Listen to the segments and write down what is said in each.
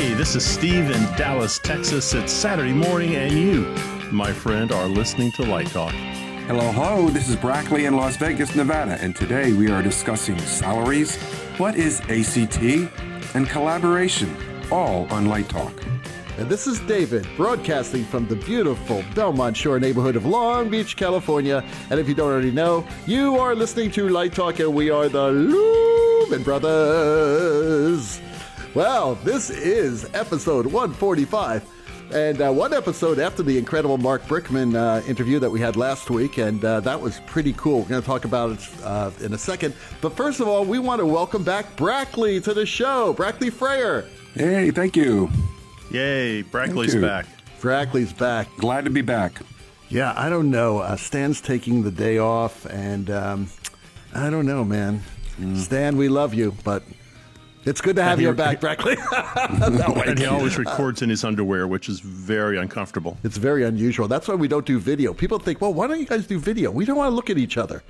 Hey, this is Steve in Dallas, Texas. It's Saturday morning, and you, my friend, are listening to Light Talk. Hello, this is Brackley in Las Vegas, Nevada, and today we are discussing salaries, what is ACT, and collaboration, all on Light Talk. And this is David, broadcasting from the beautiful Belmont Shore neighborhood of Long Beach, California. And if you don't already know, you are listening to Light Talk, and we are the Lumen Brothers. Well, this is episode 145, and one episode after the incredible Mark Brickman interview that we had last week, and that was pretty cool. We're going to talk about it in a second. But first of all, we want to welcome back Brackley to the show. Brackley Freyer. Hey, thank you. Yay, Brackley's back. Brackley's back. Glad to be back. Yeah, I don't know. Stan's taking the day off, and I don't know, man. Stan, we love you, but it's good to have you back, Brackley. And he always records in his underwear, which is very uncomfortable. It's very unusual. That's why we don't do video. People think, well, why don't you guys do video? We don't want to look at each other.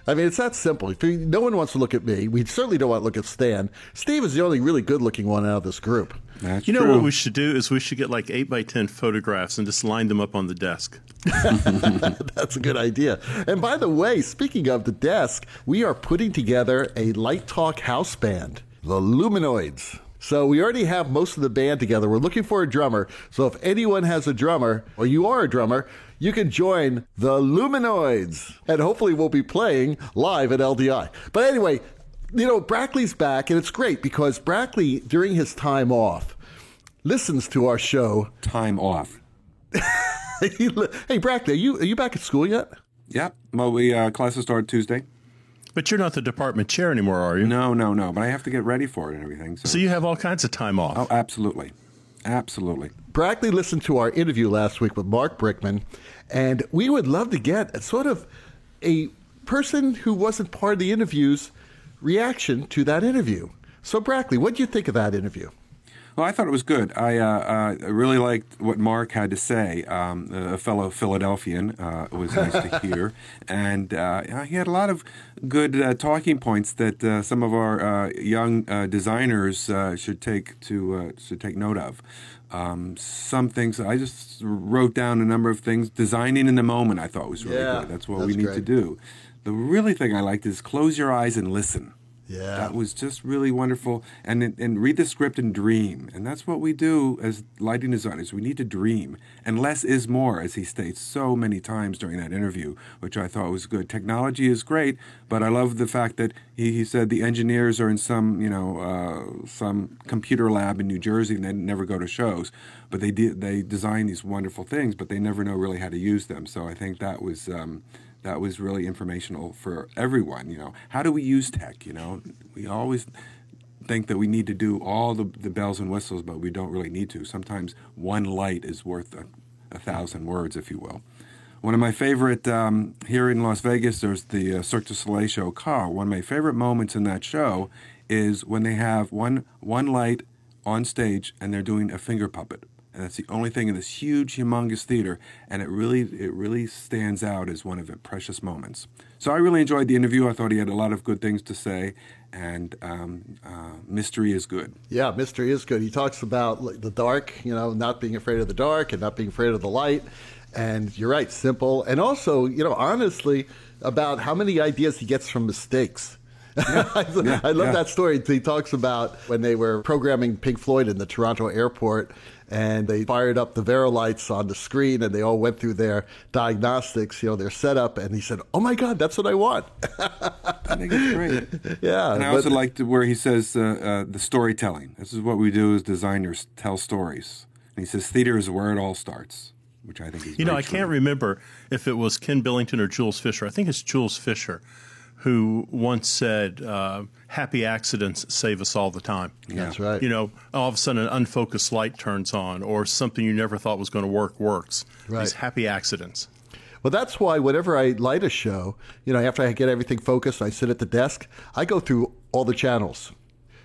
I mean, it's that simple. No one wants to look at me. We certainly don't want to look at Stan. Steve is the only really good-looking one out of this group. That's you know true. what we should do is we should get like 8 by 10 photographs and just line them up on the desk. That's a good idea. And by the way, speaking of the desk, we are putting together a Light Talk house band, the Luminoids. So we already have most of the band together. We're looking for a drummer. So if anyone has a drummer, or you are a drummer, you can join the Luminoids. And hopefully we'll be playing live at LDI. But anyway, you know, Brackley's back, and it's great because Brackley, during his time off, listens to our show. Time off. Hey, Brackley, are you back at school yet? Yep. Well, classes start Tuesday. But you're not the department chair anymore, are you? No. But I have to get ready for it and everything. So you have all kinds of time off. Oh, absolutely. Absolutely. Brackley listened to our interview last week with Mark Brickman, and we would love to get sort of a person who wasn't part of the interview's reaction to that interview. So, Brackley, what did you think of that interview? Well, I thought it was good. I really liked what Mark had to say. A fellow Philadelphian, was nice to hear, and he had a lot of good talking points that some of our young designers should take note of. Some things I just wrote down a number of things. Designing in the moment, I thought was really good. That's what we need to do. The really thing I liked is close your eyes and listen. Yeah. That was just really wonderful. And read the script and dream. And that's what we do as lighting designers. We need to dream. And less is more, as he states so many times during that interview, which I thought was good. Technology is great, but I love the fact that he said the engineers are in some computer lab in New Jersey and they never go to shows. But they design these wonderful things, but they never know really how to use them. So I think that was really informational for everyone. How do we use tech? We always think that we need to do all the bells and whistles, but we don't really need to. Sometimes one light is worth a 1,000 words, if you will. One of my favorite, here in Las Vegas, there's the Cirque du Soleil show, Car. One of my favorite moments in that show is when they have one light on stage and they're doing a finger puppet. And that's the only thing in this huge, humongous theater, and it really stands out as one of the precious moments. So I really enjoyed the interview. I thought he had a lot of good things to say, and mystery is good. Yeah, mystery is good. He talks about the dark, not being afraid of the dark and not being afraid of the light. And you're right, simple. And also, honestly, about how many ideas he gets from mistakes. I love that story. He talks about when they were programming Pink Floyd in the Toronto airport, and they fired up the Vero lights on the screen, and they all went through their diagnostics, their setup, and he said, "Oh my God, that's what I want." I think it's great. Yeah, and I also liked where he says the storytelling. This is what we do as designers: tell stories. And he says theater is where it all starts, which I think is. I can't remember if it was Ken Billington or Jules Fisher. I think it's Jules Fisher, who once said, happy accidents save us all the time. Yeah. That's right. All of a sudden an unfocused light turns on or something you never thought was going to works. Right. These happy accidents. Well, that's why whenever I light a show, after I get everything focused, I sit at the desk, I go through all the channels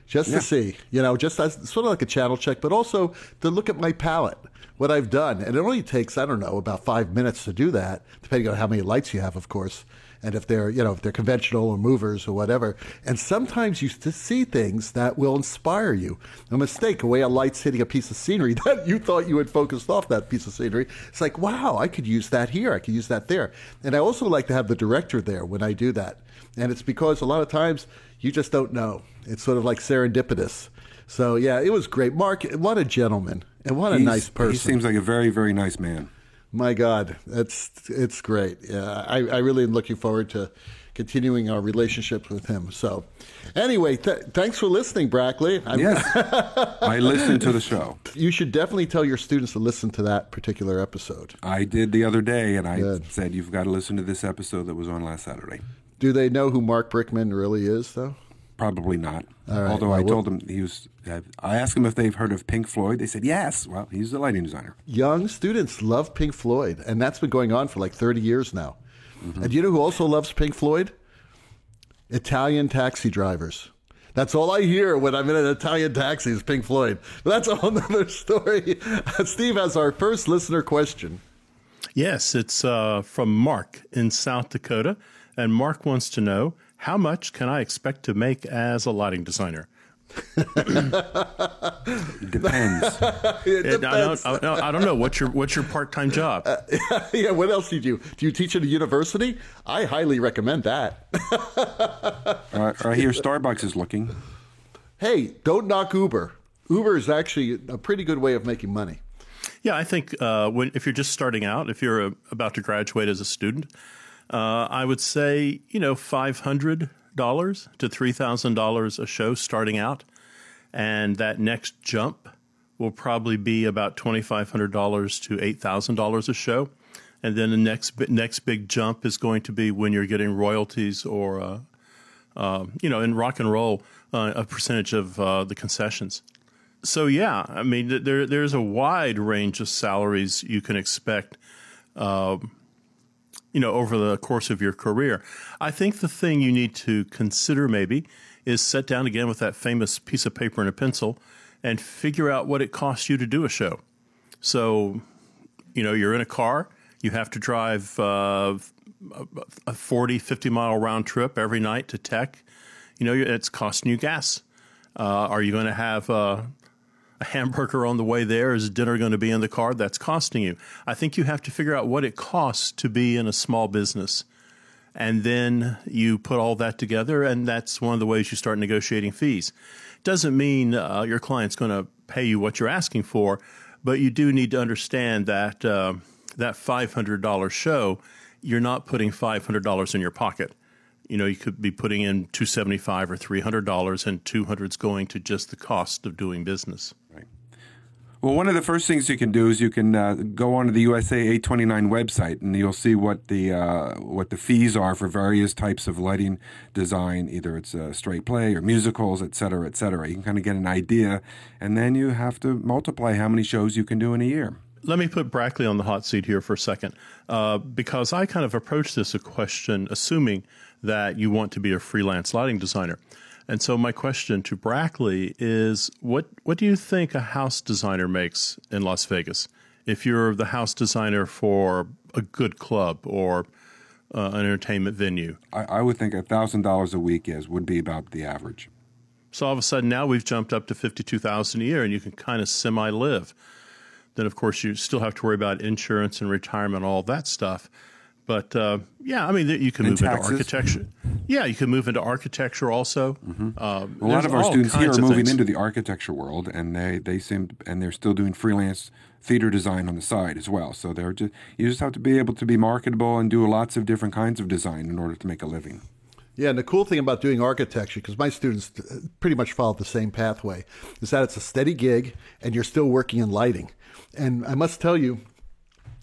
just to see, just as sort of like a channel check, but also to look at my palette, what I've done. And it only takes, about 5 minutes to do that, depending on how many lights you have, of course. and if they're, if they're conventional or movers or whatever. And sometimes you see things that will inspire you. A mistake, a way a light's hitting a piece of scenery that you thought you had focused off that piece of scenery. It's like, wow, I could use that here. I could use that there. And I also like to have the director there when I do that. And it's because a lot of times you just don't know. It's sort of like serendipitous. So, yeah, it was great. Mark, what a gentleman. And what a nice person. He seems like a very, very nice man. My God, it's great. Yeah, I really am looking forward to continuing our relationship with him. So, anyway, thanks for listening, Brackley. Yes, I listened to the show. You should definitely tell your students to listen to that particular episode. I did the other day, and I said, you've got to listen to this episode that was on last Saturday. Do they know who Mark Brickman really is, though? Probably not. All right, Although I told them I asked them if they've heard of Pink Floyd. They said yes. Well, he's the lighting designer. Young students love Pink Floyd, and that's been going on for like 30 years now. Mm-hmm. And do you know who also loves Pink Floyd? Italian taxi drivers. That's all I hear when I'm in an Italian taxi is Pink Floyd. But that's a whole other story. Steve has our first listener question. Yes, it's from Mark in South Dakota. And Mark wants to know, how much can I expect to make as a lighting designer? Depends. It depends. I don't know. What's your part-time job? Yeah. What else do you do? Do you teach at a university? I highly recommend that. I hear Starbucks is looking. Hey, don't knock Uber. Uber is actually a pretty good way of making money. Yeah, I think if you're just starting out, if you're about to graduate as a student, I would say $500 to $3,000 a show starting out, and that next jump will probably be about $2,500 to $8,000 a show, and then the next big jump is going to be when you're getting royalties or in rock and roll a percentage of the concessions. So yeah, I mean there's a wide range of salaries you can expect. Over the course of your career. I think the thing you need to consider maybe is sit down again with that famous piece of paper and a pencil and figure out what it costs you to do a show. So, you're in a car, you have to drive a 40, 50-mile round trip every night to tech. It's costing you gas. Are you going to have a hamburger on the way there? Is dinner going to be in the car? That's costing you. I think you have to figure out what it costs to be in a small business. And then you put all that together, and that's one of the ways you start negotiating fees. Doesn't mean your client's going to pay you what you're asking for, but you do need to understand that that $500 show, you're not putting $500 in your pocket. You could be putting in $275 or $300, and $200 is going to just the cost of doing business. Right. Well, one of the first things you can do is you can go onto the USA 829 website, and you'll see what the fees are for various types of lighting design. Either it's straight play or musicals, et cetera, et cetera. You can kind of get an idea, and then you have to multiply how many shows you can do in a year. Let me put Brackley on the hot seat here for a second, because I kind of approached this a question assuming that you want to be a freelance lighting designer. And so my question to Brackley is, what do you think a house designer makes in Las Vegas? If you're the house designer for a good club or an entertainment venue. I would think $1,000 a week would be about the average. So all of a sudden now we've jumped up to $52,000 a year, and you can kind of semi-live. Then, of course, you still have to worry about insurance and retirement, all that stuff. But, you can move into architecture. Yeah, you can move into architecture also. Mm-hmm. A lot of our students here are moving into the architecture world, and they're still doing freelance theater design on the side as well. So you just have to be able to be marketable and do lots of different kinds of design in order to make a living. Yeah, and the cool thing about doing architecture, because my students pretty much follow the same pathway, is that it's a steady gig and you're still working in lighting. And I must tell you,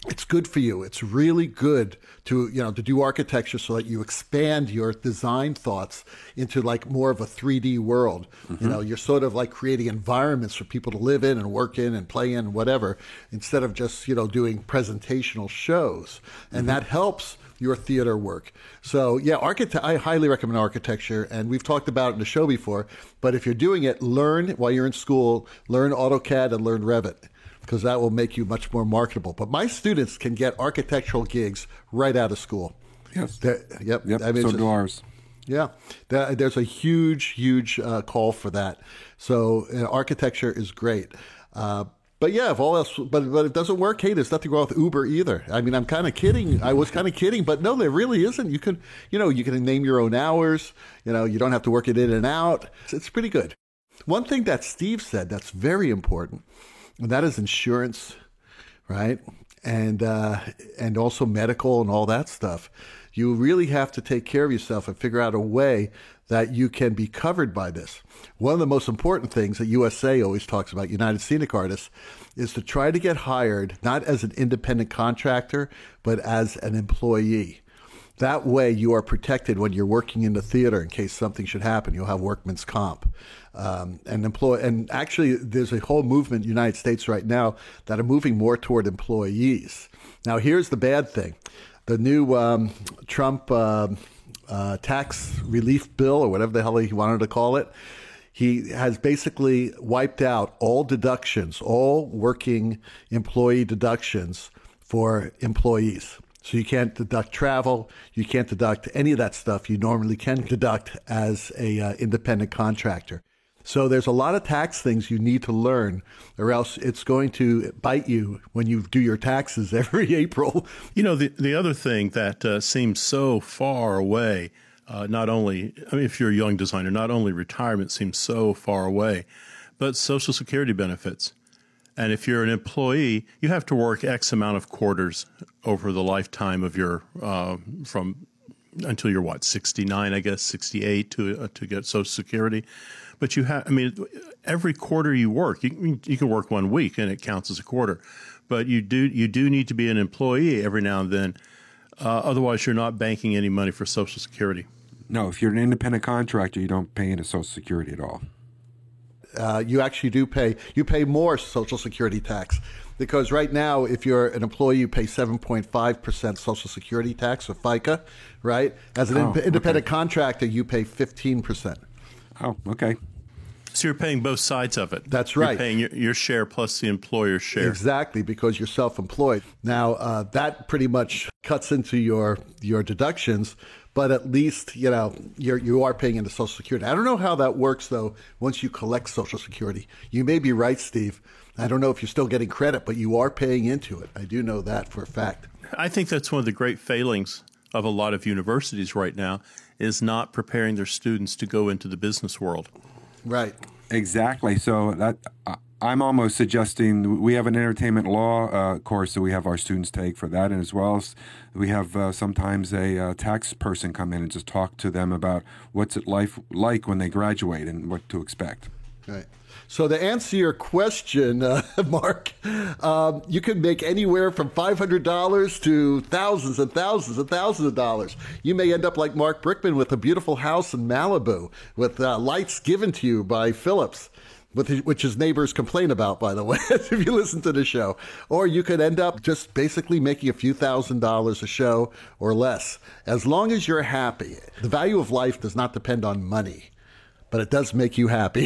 it's good for you. It's really good to do architecture so that you expand your design thoughts into like more of a 3D world. Mm-hmm. You're sort of like creating environments for people to live in and work in and play in and whatever, instead of just, doing presentational shows. And that helps your theater work. So yeah, I highly recommend architecture, and we've talked about it in the show before, but if you're doing it, learn while you're in school, learn AutoCAD and learn Revit, because that will make you much more marketable. But my students can get architectural gigs right out of school. Yes. Yep. Yep. I mean, So do ours. yeah, there's a huge call for that. So architecture is great. But yeah, if all else, but if it doesn't work, hey, there's nothing wrong with Uber either. I mean, I'm kind of kidding. I was kind of kidding, but no, there really isn't. You can name your own hours. You don't have to work it in and out. It's pretty good. One thing that Steve said that's very important, and that is insurance, right? And also medical and all that stuff. You really have to take care of yourself and figure out a way that you can be covered by this. One of the most important things that USA always talks about, United Scenic Artists, is to try to get hired not as an independent contractor, but as an employee. That way you are protected when you're working in the theater in case something should happen. You'll have workman's comp. And actually, there's a whole movement in the United States right now that are moving more toward employees. Now, here's the bad thing. The new Trump tax relief bill, or whatever the hell he wanted to call it, he has basically wiped out all deductions, all working employee deductions for employees. So you can't deduct travel, you can't deduct any of that stuff you normally can deduct as a independent contractor. So there's a lot of tax things you need to learn, or else it's going to bite you when you do your taxes every April. The other thing that seems so far away, if you're a young designer, not only retirement seems so far away, but Social Security benefits. And if you're an employee, you have to work X amount of quarters over the lifetime of your until you're 69, I guess 68 to get Social Security. But every quarter you work, you can work 1 week and it counts as a quarter. But you do need to be an employee every now and then. Otherwise, you're not banking any money for Social Security. No, if you're an independent contractor, you don't pay into Social Security at all. You actually do pay. You pay more Social Security tax because right now, if you're an employee, you pay 7.5% Social Security tax or FICA, right? As an independent contractor, you pay 15%. Oh, okay. So you're paying both sides of it. That's right. You're paying your share plus the employer's share. Exactly, because you're self-employed. Now, that pretty much cuts into your deductions, but at least, you are paying into Social Security. I don't know how that works, though, once you collect Social Security. You may be right, Steve. I don't know if you're still getting credit, but you are paying into it. I do know that for a fact. I think that's one of the great failings of a lot of universities right now is not preparing their students to go into the business world. Right. Exactly. So that I'm almost suggesting we have an entertainment law course that we have our students take for that, and as well as we have sometimes a tax person come in and just talk to them about what's it like when they graduate and what to expect. Right. So to answer your question, Mark, you can make anywhere from $500 to thousands and thousands and thousands of dollars. You may end up like Mark Brickman with a beautiful house in Malibu with lights given to you by Philips, which his neighbors complain about, by the way, if you listen to the show. Or you could end up just basically making a few $1,000s a show or less. As long as you're happy. The value of life does not depend on money, but it does make you happy.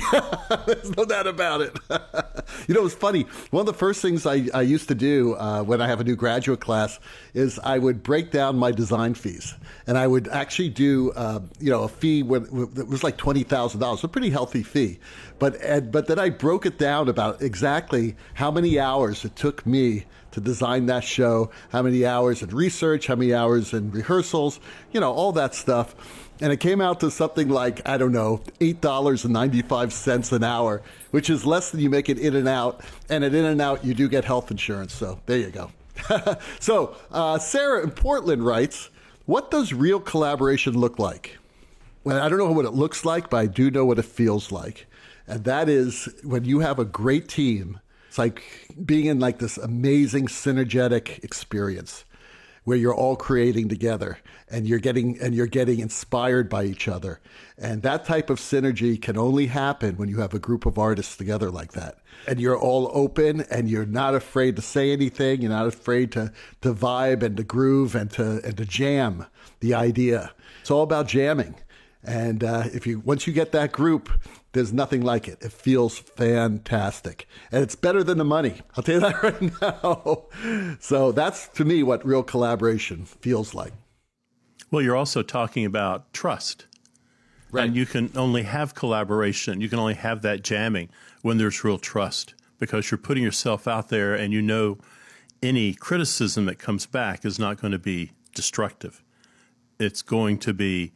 There's no doubt about it. It's funny. One of the first things I used to do when I have a new graduate class is I would break down my design fees. And I would actually do, a fee when it was like $20,000, a pretty healthy fee. But then I broke it down about exactly how many hours it took me to design that show, how many hours in research, how many hours in rehearsals, all that stuff. And it came out to something like, I don't know, $8.95 an hour, which is less than you make it in and out. And at in and out, you do get health insurance. So there you go. So Sarah in Portland writes, what does real collaboration look like? Well, I don't know what it looks like, but I do know what it feels like. And that is when you have a great team, it's like being in like this amazing synergetic experience where you're all creating together and you're getting inspired by each other. And that type of synergy can only happen when you have a group of artists together like that. And you're all open and you're not afraid to say anything. You're not afraid to vibe and to groove and to jam the idea. It's all about jamming. And once you get that group, there's nothing like it. It feels fantastic. And it's better than the money. I'll tell you that right now. So that's, to me, what real collaboration feels like. Well, you're also talking about trust. Right. And you can only have collaboration. You can only have that jamming when there's real trust, because you're putting yourself out there and you know any criticism that comes back is not going to be destructive. It's going to be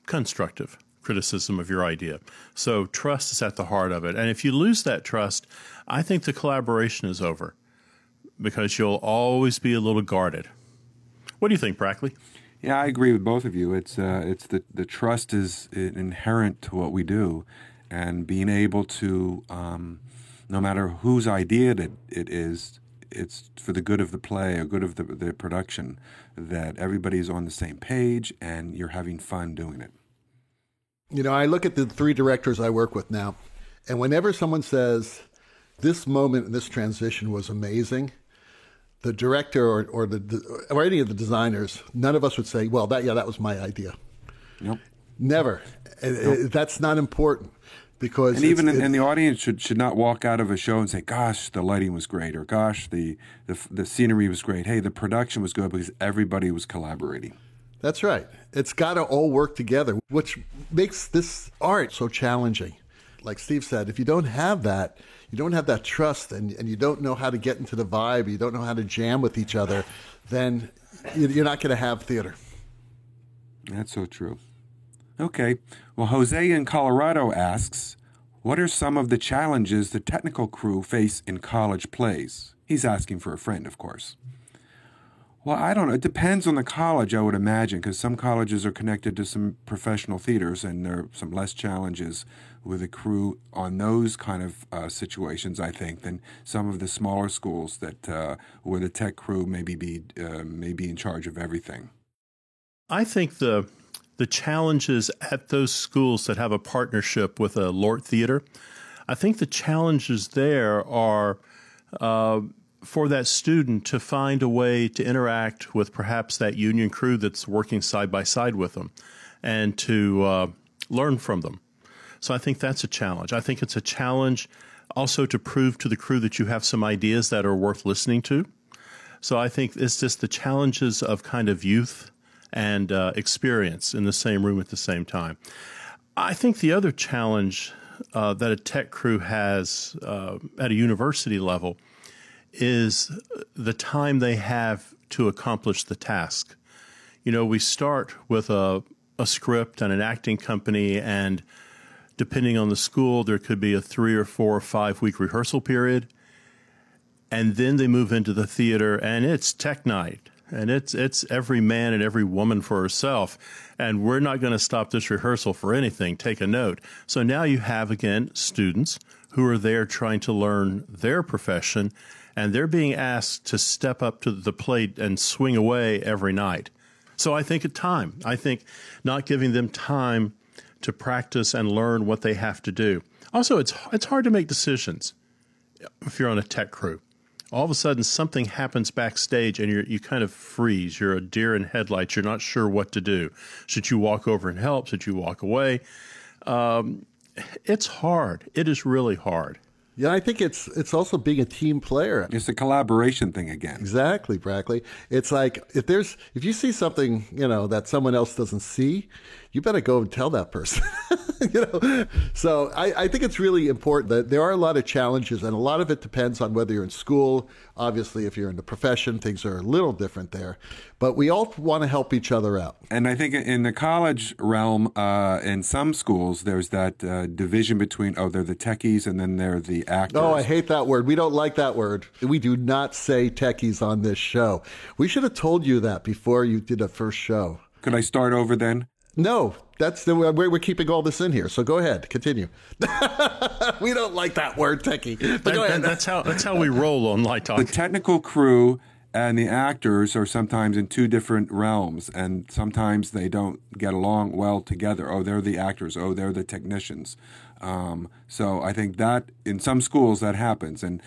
constructive criticism of your idea. So trust is at the heart of it. And if you lose that trust, I think the collaboration is over, because you'll always be a little guarded. What do you think, Brackley? Yeah, I agree with both of you. It's the trust is inherent to what we do, and being able to, no matter whose idea it is, it's for the good of the play or good of the production, that everybody's on the same page and you're having fun doing it. You know, I look at the 3 directors I work with now, and whenever someone says, this moment in this transition was amazing, the director or any of the designers, none of us would say, well, that was my idea. Nope. Never. Nope. That's not important, because and the audience should not walk out of a show and say, gosh, the lighting was great, or gosh, the scenery was great. Hey, the production was good, because everybody was collaborating. That's right. It's got to all work together, which makes this art so challenging. Like Steve said, if you don't have that, you don't have that trust, and you don't know how to get into the vibe, you don't know how to jam with each other, then you're not going to have theater. That's so true. Okay. Well, Jose in Colorado asks, what are some of the challenges the technical crew face in college plays? He's asking for a friend, of course. Well, I don't know. It depends on the college, I would imagine, because some colleges are connected to some professional theaters, and there are some less challenges with the crew on those kind of situations, I think, than some of the smaller schools that where the tech crew may be in charge of everything. I think the challenges at those schools that have a partnership with a LORT theater, I think the challenges there are for that student to find a way to interact with perhaps that union crew that's working side by side with them, and to learn from them. So I think that's a challenge. I think it's a challenge also to prove to the crew that you have some ideas that are worth listening to. So I think it's just the challenges of kind of youth and experience in the same room at the same time. I think the other challenge that a tech crew has at a university level is the time they have to accomplish the task. You know, we start with a script and an acting company, and depending on the school, there could be a 3 or 4 or 5 week rehearsal period. And then they move into the theater, and it's tech night. And it's every man and every woman for herself. And we're not going to stop this rehearsal for anything. Take a note. So now you have, again, students who are there trying to learn their profession, and they're being asked to step up to the plate and swing away every night. So I think at time. I think not giving them time to practice and learn what they have to do. Also, it's hard to make decisions if you're on a tech crew. All of a sudden, something happens backstage, and you kind of freeze. You're a deer in headlights. You're not sure what to do. Should you walk over and help? Should you walk away? It's hard. It is really hard. Yeah, I think it's also being a team player. It's a collaboration thing again. Exactly, Brackley. It's like if you see something, that someone else doesn't see, you better go and tell that person. So I think it's really important that there are a lot of challenges, and a lot of it depends on whether you're in school. Obviously, if you're in the profession, things are a little different there. But we all want to help each other out. And I think in the college realm, in some schools, there's that division between, they're the techies and then they're the actors. Oh, I hate that word. We don't like that word. We do not say techies on this show. We should have told you that before you did the first show. Could I start over then? No, that's the way we're keeping all this in here. So go ahead, continue. We don't like that word, techie. But go ahead. That's how we roll on Light Talk. The technical crew and the actors are sometimes in 2 different realms, and sometimes they don't get along well together. Oh, they're the actors. Oh, they're the technicians. So I think that in some schools that happens, and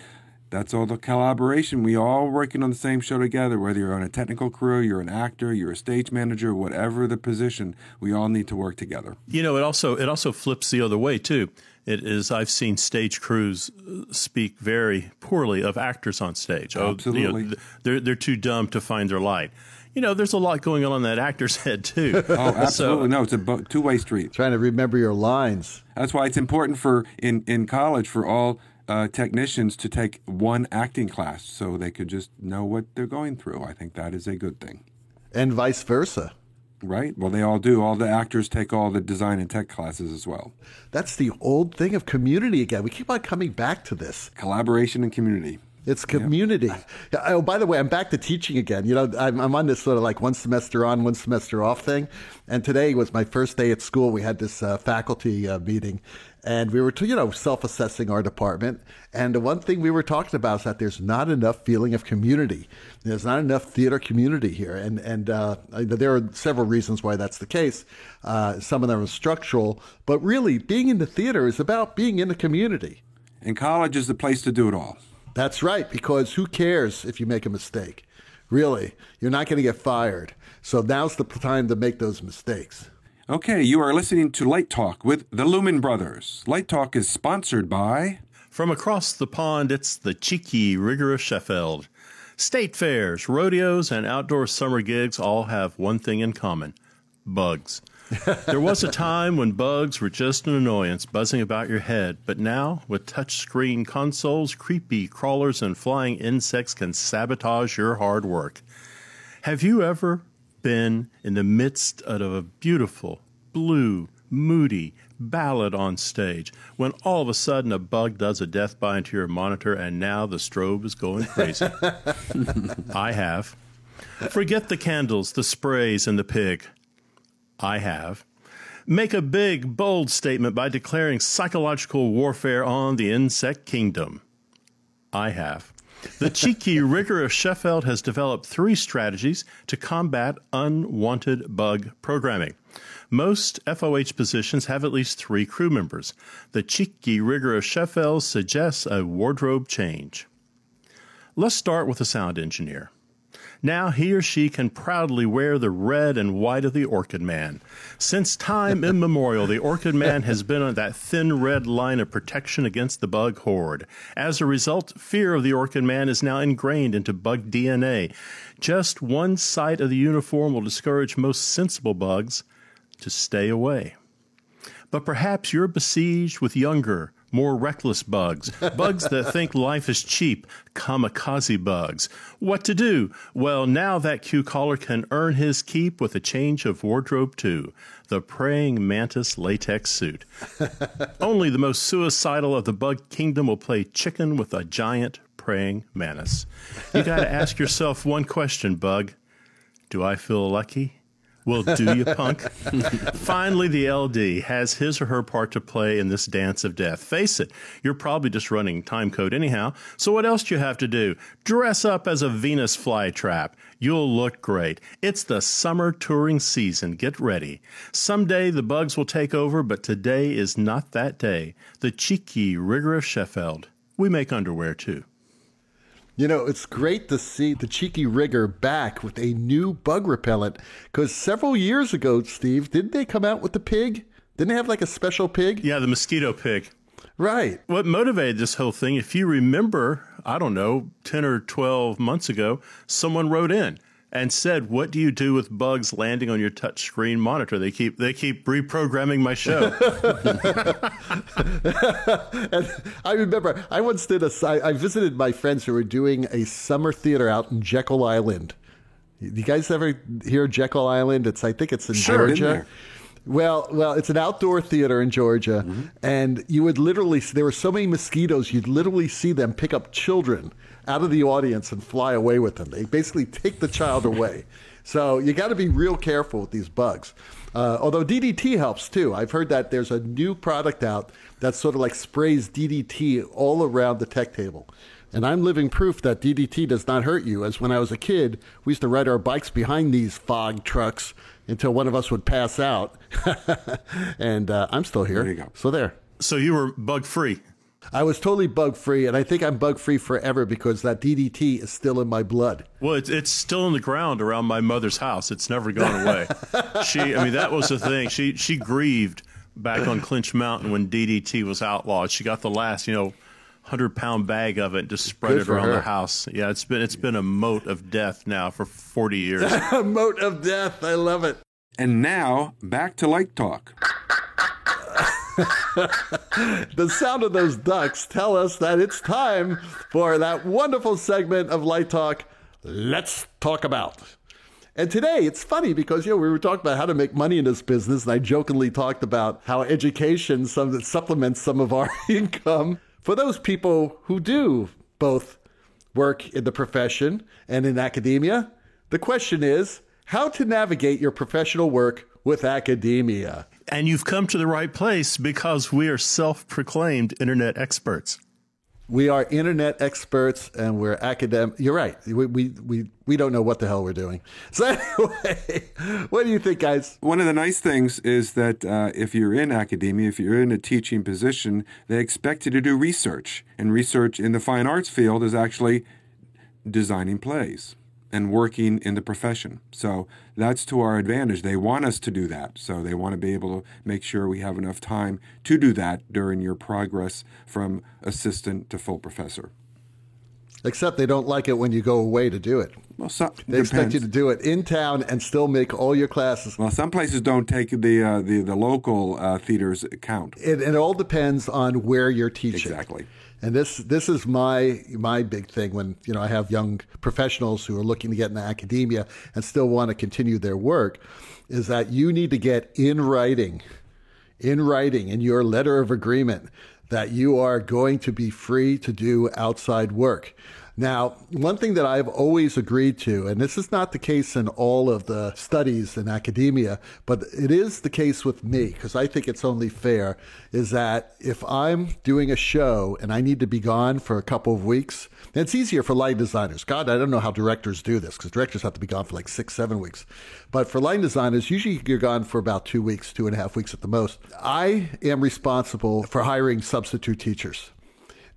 that's all the collaboration. We all working on the same show together, whether you're on a technical crew, you're an actor, you're a stage manager, whatever the position, we all need to work together. It also flips the other way too. It is, I've seen stage crews speak very poorly of actors on stage. Absolutely. They're too dumb to find their light. there's a lot going on in that actor's head, too. Oh, absolutely. No, it's a two-way street. Trying to remember your lines. That's why it's important in college for all technicians to take one acting class so they could just know what they're going through. I think that is a good thing. And vice versa. Right? Well, they all do. All the actors take all the design and tech classes as well. That's the old thing of community again. We keep on coming back to this. Collaboration and community. It's community. Yeah. Oh, by the way, I'm back to teaching again. I'm on this sort of like one semester on, one semester off thing. And today was my first day at school. We had this faculty meeting, and we were, self-assessing our department. And the one thing we were talking about is that there's not enough feeling of community. There's not enough theater community here. And there are several reasons why that's the case. Some of them are structural. But really, being in the theater is about being in the community. And college is the place to do it all. That's right, because who cares if you make a mistake? Really, you're not going to get fired. So now's the time to make those mistakes. Okay, you are listening to Light Talk with the Lumen Brothers. Light Talk is sponsored by... From across the pond, it's the cheeky rigor of Sheffield. State fairs, rodeos, and outdoor summer gigs all have one thing in common: bugs. There was a time when bugs were just an annoyance buzzing about your head, but now, with touchscreen consoles, creepy crawlers and flying insects can sabotage your hard work. Have you ever been in the midst of a beautiful, blue, moody ballad on stage when all of a sudden a bug does a death bind to your monitor and now the strobe is going crazy? I have. Forget the candles, the sprays, and the pig. I have. Make a big, bold statement by declaring psychological warfare on the insect kingdom. I have. The cheeky rigor of Sheffield has developed 3 strategies to combat unwanted bug programming. Most FOH positions have at least 3 crew members. The cheeky rigor of Sheffield suggests a wardrobe change. Let's start with the sound engineer. Now he or she can proudly wear the red and white of the Orchid Man. Since time immemorial, the Orchid Man has been on that thin red line of protection against the bug horde. As a result, fear of the Orchid Man is now ingrained into bug DNA. Just one sight of the uniform will discourage most sensible bugs to stay away. But perhaps you're besieged with younger, more reckless bugs, bugs that think life is cheap, kamikaze bugs. What to do? Well, now that Q-Caller can earn his keep with a change of wardrobe too, the praying mantis latex suit. Only the most suicidal of the bug kingdom will play chicken with a giant praying mantis. You got to ask yourself one question, bug. Do I feel lucky? Well, do you, punk? Finally, the LD has his or her part to play in this dance of death. Face it, you're probably just running time code anyhow, so what else do you have to do? Dress up as a Venus flytrap. You'll look great. It's the summer touring season. Get ready. Someday the bugs will take over, but today is not that day. The cheeky rigor of Sheffield. We make underwear, too. It's great to see the cheeky rigor back with a new bug repellent. Because several years ago, Steve, didn't they come out with the pig? Didn't they have like a special pig? Yeah, the mosquito pig. Right. What motivated this whole thing, if you remember, 10 or 12 months ago, someone wrote in and said, what do you do with bugs landing on your touchscreen monitor? They keep reprogramming my show. And I remember I once did I visited my friends who were doing a summer theater out in Jekyll Island. You guys ever hear Jekyll Island? I think it's in Georgia. Well, it's an outdoor theater in Georgia, and you would literally, there were so many mosquitoes, you'd literally see them pick up children out of the audience and fly away with them. They basically take the child away. So you got to be real careful with these bugs. Although DDT helps too. I've heard that there's a new product out that sort of like sprays DDT all around the tech table. And I'm living proof that DDT does not hurt you, as when I was a kid, we used to ride our bikes behind these fog trucks until one of us would pass out. And I'm still here. There you go. So there. So you were bug-free. I was totally bug-free, and I think I'm bug-free forever because that DDT is still in my blood. Well, it's still in the ground around my mother's house. It's never gone away. That was the thing. She grieved back on Clinch Mountain when DDT was outlawed. She got the last, 100-pound bag of it, just spread Good it for around her. the house. Yeah, it's been a moat of death now for 40 years. A moat of death. I love it. And now, back to Light Talk. The sound of those ducks tell us that it's time for that wonderful segment of Light Talk, Let's Talk About. And today, it's funny because, we were talking about how to make money in this business, and I jokingly talked about how education supplements some of our income. For those people who do both work in the profession and in academia, the question is how to navigate your professional work with academia. And you've come to the right place because we are self-proclaimed internet experts. We are internet experts and we're academic. You're right. We don't know what the hell we're doing. So anyway, what do you think, guys? One of the nice things is that if you're in academia, if you're in a teaching position, they expect you to do research. And research in the fine arts field is actually designing plays and working in the profession. So that's to our advantage. They want us to do that. So they want to be able to make sure we have enough time to do that during your progress from assistant to full professor. Except they don't like it when you go away to do it. Well, They expect you to do it in town and still make all your classes. Well, some places don't take the local theater's account. It all depends on where you're teaching. Exactly. And this is my big thing when I have young professionals who are looking to get into academia and still want to continue their work, is that you need to get in writing in your letter of agreement that you are going to be free to do outside work. Now, one thing that I've always agreed to, and this is not the case in all of the studies in academia, but it is the case with me, because I think it's only fair, is that if I'm doing a show and I need to be gone for a couple of weeks, and it's easier for lighting designers. God, I don't know how directors do this, because directors have to be gone for like 6-7 weeks. But for lighting designers, usually you're gone for about 2 weeks, 2.5 weeks at the most. I am responsible for hiring substitute teachers.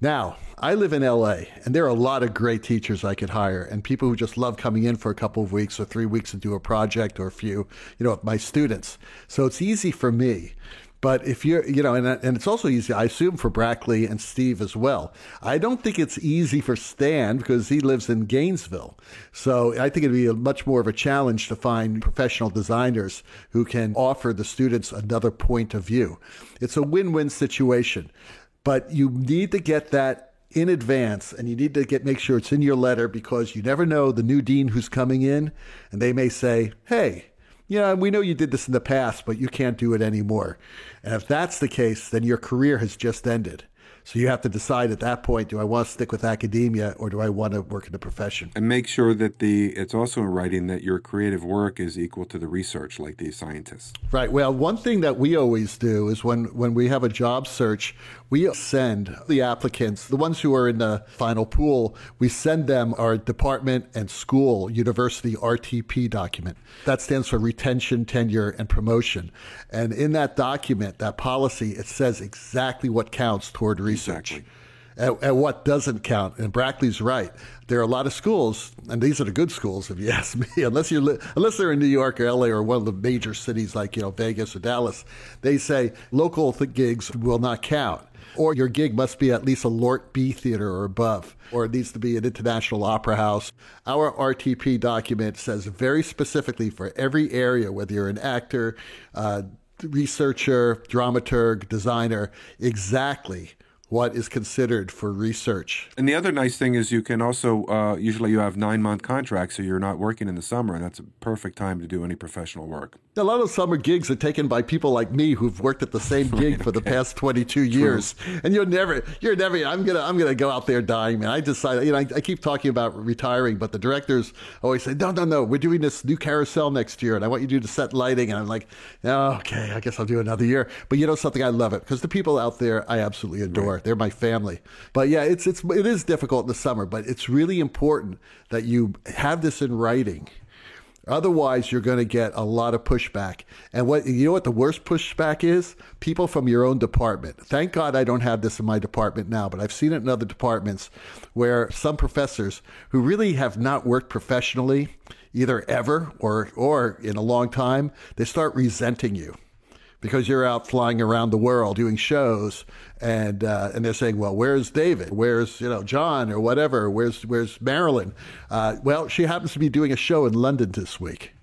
Now, I live in LA, and there are a lot of great teachers I could hire, and people who just love coming in for a couple of weeks or 3 weeks to do a project or a few, with my students. So it's easy for me. But if you're, and it's also easy, I assume, for Brackley and Steve as well. I don't think it's easy for Stan because he lives in Gainesville. So I think it'd be much more of a challenge to find professional designers who can offer the students another point of view. It's a win-win situation. But you need to get that in advance, and you need to make sure it's in your letter, because you never know the new dean who's coming in, and they may say, hey, we know you did this in the past, but you can't do it anymore. And if that's the case, then your career has just ended. So you have to decide at that point, do I want to stick with academia or do I want to work in the profession? And make sure that it's also in writing that your creative work is equal to the research, like these scientists. Right. Well, one thing that we always do is when we have a job search, we send the applicants, the ones who are in the final pool, we send them our department and school university RTP document. That stands for retention, tenure, and promotion. And in that document, that policy, it says exactly what counts toward research. Exactly. And what doesn't count. And Brackley's right. There are a lot of schools, and these are the good schools, if you ask me, unless they're in New York or LA or one of the major cities like Vegas or Dallas. They say local gigs will not count. Or your gig must be at least a LORT B theater or above, or it needs to be an international opera house. Our RTP document says very specifically for every area, whether you're an actor, researcher, dramaturg, designer, exactly what is considered for research. And the other nice thing is you can also, usually you have 9-month contracts, so you're not working in the summer, and that's a perfect time to do any professional work. A lot of summer gigs are taken by people like me who've worked at the same gig for the past 22 years. And you're never, I'm gonna go out there dying, man. I decided, I keep talking about retiring, but the directors always say, no, we're doing this new carousel next year, and I want you to do the set lighting. And I'm like, oh, okay, I guess I'll do another year. But something, I love it, because the people out there I absolutely adore. Right. They're my family. But yeah, it is difficult in the summer, but it's really important that you have this in writing. Otherwise, you're going to get a lot of pushback. And what the worst pushback is? People from your own department. Thank God I don't have this in my department now, but I've seen it in other departments where some professors who really have not worked professionally, either ever or in a long time, they start resenting you. because you're out flying around the world doing shows, and they're saying, well, where's David? Where's John or whatever? Where's Marilyn? Well, she happens to be doing a show in London this week.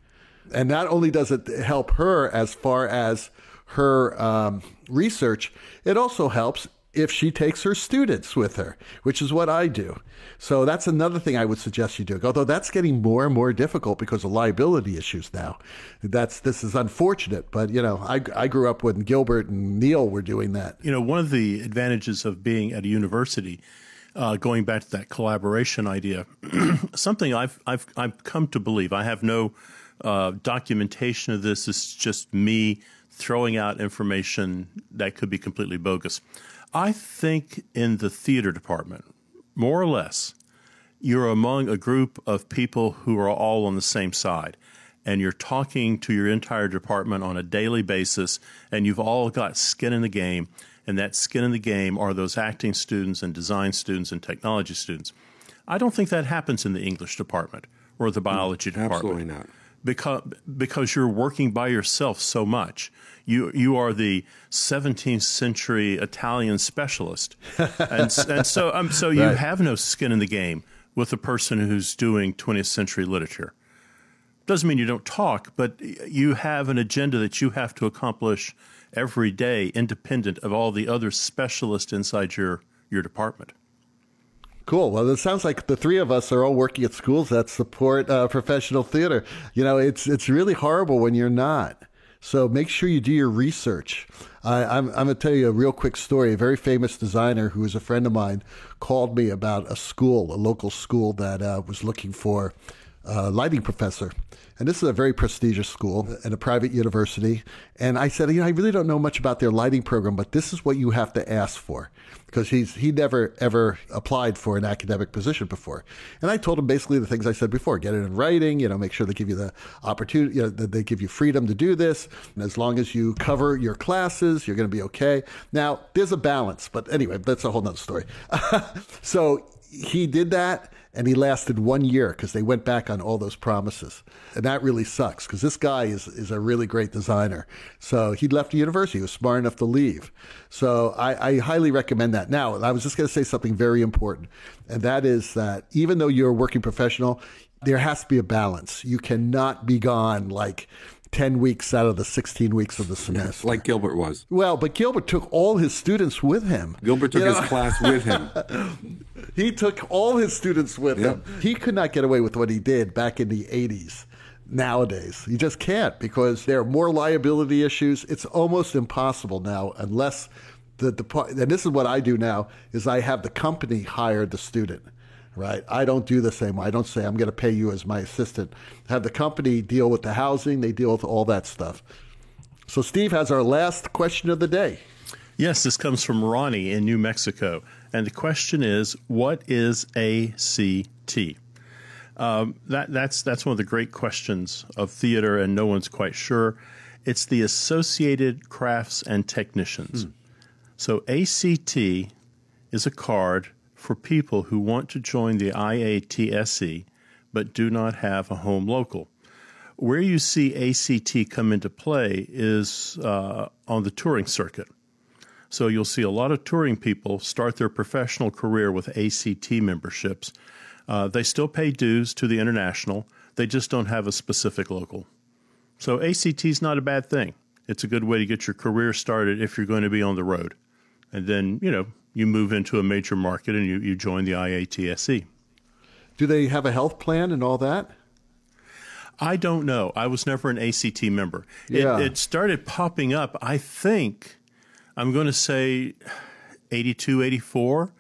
And not only does it help her as far as her research, it also helps if she takes her students with her, which is what I do. So that's another thing I would suggest you do, although that's getting more and more difficult because of liability issues now. This is unfortunate, but, I grew up when Gilbert and Neil were doing that. One of the advantages of being at a university, going back to that collaboration idea, something I've come to believe, I have no documentation of this, it's just me throwing out information that could be completely bogus. I think in the theater department, more or less, you're among a group of people who are all on the same side, and you're talking to your entire department on a daily basis, and you've all got skin in the game, and that skin in the game are those acting students and design students and technology students. I don't think that happens in the English department or the biology department. Absolutely not. Because you're working by yourself so much. You are the 17th century Italian specialist, and so you have no skin in the game with a person who's doing 20th century literature. Doesn't mean you don't talk, but you have an agenda that you have to accomplish every day, independent of all the other specialists inside your department. Cool. Well, it sounds like the three of us are all working at schools that support professional theater. It's really horrible when you're not. So make sure you do your research. I'm going to tell you a real quick story. A very famous designer who is a friend of mine called me about a local school that was looking for a lighting professor. And this is a very prestigious school and a private university. And I said, I really don't know much about their lighting program, but this is what you have to ask for. Because he never, ever applied for an academic position before. And I told him basically the things I said before. Get it in writing, make sure they give you the opportunity, that they give you freedom to do this. And as long as you cover your classes, you're going to be okay. Now, there's a balance. But anyway, that's a whole nother story. So he did that, and he lasted 1 year because they went back on all those promises. And that really sucks because this guy is a really great designer. So he left the university. He was smart enough to leave. So I highly recommend that. Now, I was just going to say something very important, and that is that even though you're a working professional, there has to be a balance. You cannot be gone like 10 weeks out of the 16 weeks of the semester. Like Gilbert was. Well, but Gilbert took all his students with him. Gilbert took his class with him. He took all his students with him. He could not get away with what he did back in the 80s. Nowadays, you just can't because there are more liability issues. It's almost impossible now unless the department, and this is what I do now, is I have the company hire the student. Right. I don't do the same. I don't say I'm going to pay you as my assistant. Have the company deal with the housing. They deal with all that stuff. So Steve has our last question of the day. Yes, this comes from Ronnie in New Mexico. And the question is, what is ACT? That's one of the great questions of theater, and no one's quite sure. It's the Associated Crafts and Technicians. So ACT is a card for people who want to join the IATSE but do not have a home local. Where you see ACT come into play is on the touring circuit. So you'll see a lot of touring people start their professional career with ACT memberships. They still pay dues to the international. They just don't have a specific local. So ACT is not a bad thing. It's a good way to get your career started if you're going to be on the road. And then, you move into a major market and you join the IATSE. Do they have a health plan and all that? I don't know. I was never an ACT member. Yeah. It started popping up, I think, I'm going to say 82, 84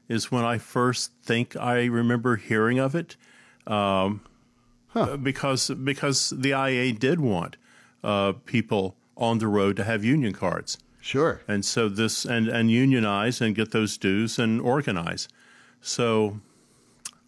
is when I first think I remember hearing of it. Because the IA did want people on the road to have union cards. Sure. And so and unionize and get those dues and organize. So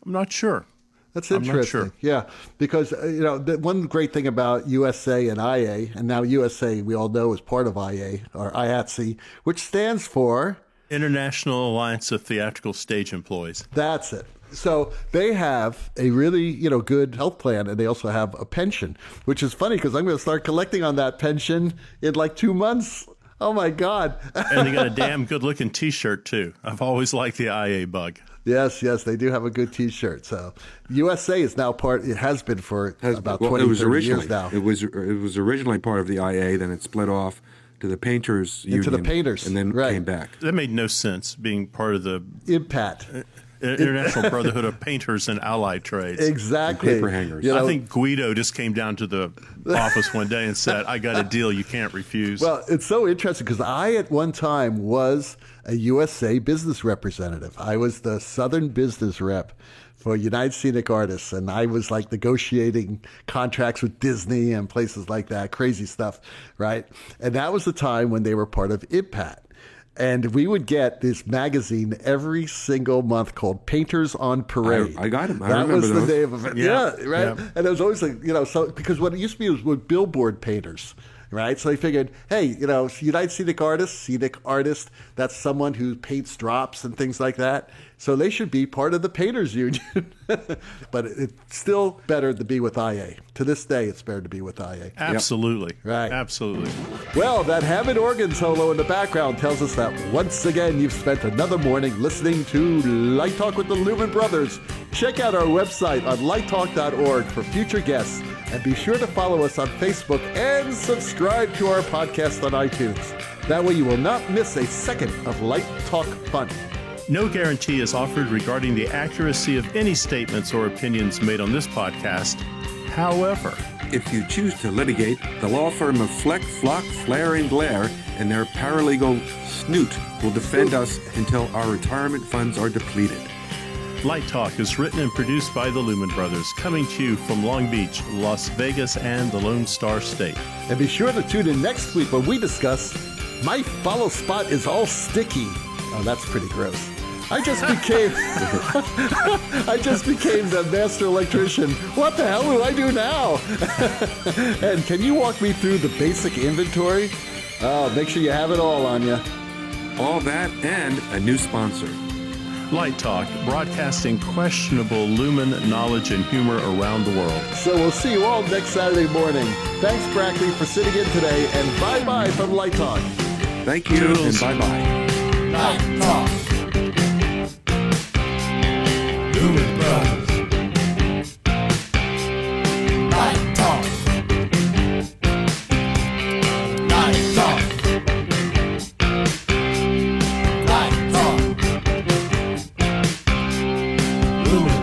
I'm not sure. That's interesting. Sure. Yeah, because the one great thing about USA and IA, and now USA we all know is part of IA or IATSE, which stands for International Alliance of Theatrical Stage Employees. That's it. So they have a really, good health plan, and they also have a pension, which is funny because I'm going to start collecting on that pension in like 2 months. Oh, my God. And they got a damn good-looking T-shirt, too. I've always liked the IA bug. Yes, they do have a good T-shirt. So USA is now it has been for about 20, 30 years now. It was originally part of the IA, then it split off to the Painters Union. To the Painters. And then came back. That made no sense, being part of the IMPAT. International Brotherhood of Painters and Allied Trades. Exactly. And paper hangers. I think Guido just came down to the office one day and said, I got a deal you can't refuse. Well, it's so interesting because I at one time was a USA business representative. I was the Southern business rep for United Scenic Artists, and I was like negotiating contracts with Disney and places like that, crazy stuff, right? And that was the time when they were part of IMPAT. And we would get this magazine every single month called Painters on Parade. I got them. I that remember was those. the day of it. Yeah, right. Yeah. And it was always like, so because what it used to be was with billboard painters, right? So they figured, hey, United Scenic Artist, that's someone who paints drops and things like that. So they should be part of the Painters Union. But it's still better to be with IA. To this day, it's better to be with IA. Absolutely. Yep. Right. Absolutely. Well, that Hammond organ solo in the background tells us that once again you've spent another morning listening to Light Talk with the Lumen Brothers. Check out our website on lighttalk.org for future guests, and be sure to follow us on Facebook and subscribe to our podcast on iTunes. That way you will not miss a second of Light Talk fun. No guarantee is offered regarding the accuracy of any statements or opinions made on this podcast. However, if you choose to litigate, the law firm of Fleck, Flock, Flair, and Blair and their paralegal Snoot will defend us until our retirement funds are depleted. Light Talk is written and produced by the Lumen Brothers, coming to you from Long Beach, Las Vegas, and the Lone Star State. And be sure to tune in next week when we discuss My Follow Spot is All Sticky. Oh, that's pretty gross. I just became the master electrician. What the hell do I do now? And can you walk me through the basic inventory? Oh, make sure you have it all on you. All that and a new sponsor. Light Talk, broadcasting questionable lumen knowledge and humor around the world. So we'll see you all next Saturday morning. Thanks, Brackley, for sitting in today, and bye-bye from Light Talk. Thank you, Toodles. and bye-bye. Light Talk. Lumen Brothers. Light Talk. Light Talk. Light Talk. Lumen